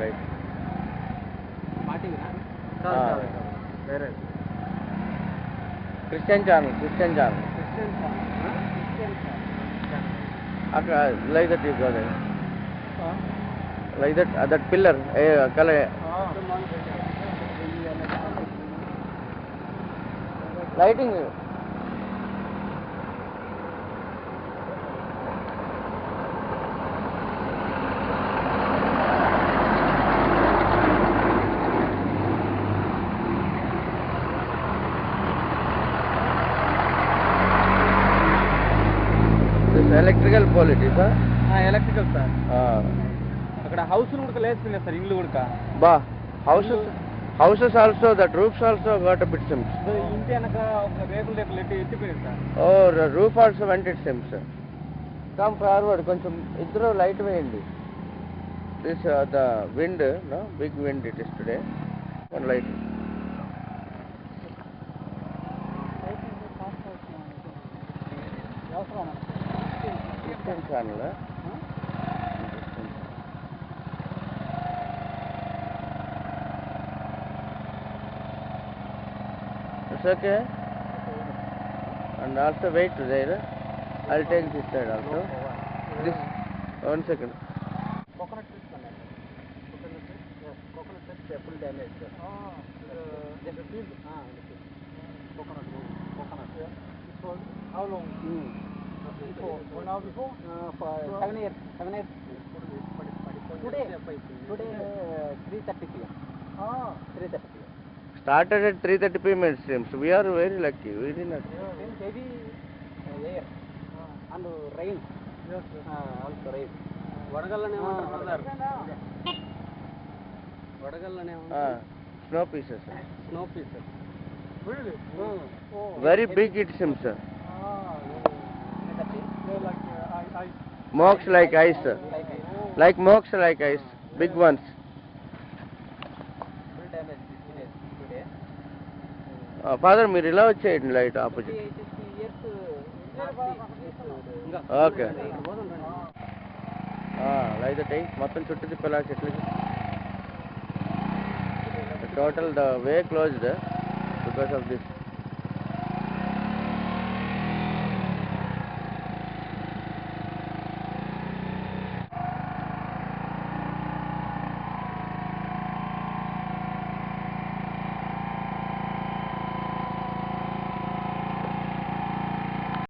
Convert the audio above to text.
light. Where is Christian channel. Like that you go there. Like that, that pillar, color. Lighting. Electrical pole it is electrical sir అక్కడ house కూడా లేదు sir ఇల్లు కూడా బా houses also that roofs also got bit seems ఇంటి వెనక ఒక రేకులు ఎత్తిపోయింది సార్ ఓ roof also went it seems come forward కొంచెం ఇద్దరు లైట్ వేయండి this the wind no big wind it is today one light channel. It's okay. And also wait there. I'll take this side also. This 1 second. Coconut trees. Coconut trees full damage. Just a field. Coconut. How long? Before? 1 hour before? For 7 years. Today 3:30 p.m. 3:30 p.m. Started at 3:30 p.m. it seems. We are very lucky. We did not. Heavy air and rain. Yes. Also rain. వడగళ్ళనే ఉంటారు వడగళ్ళనే snow pieces. Really? Very big it seems. Like ice. Mocks like ice. Like mocks like ice. Big ones. Full damage today. Father, మీరు ఇలా వచ్చేయండి light opposite. Okay light అయ్యి మొత్తం చుట్టూ తిప్పలా చెట్లకి. Total the way closed because of this.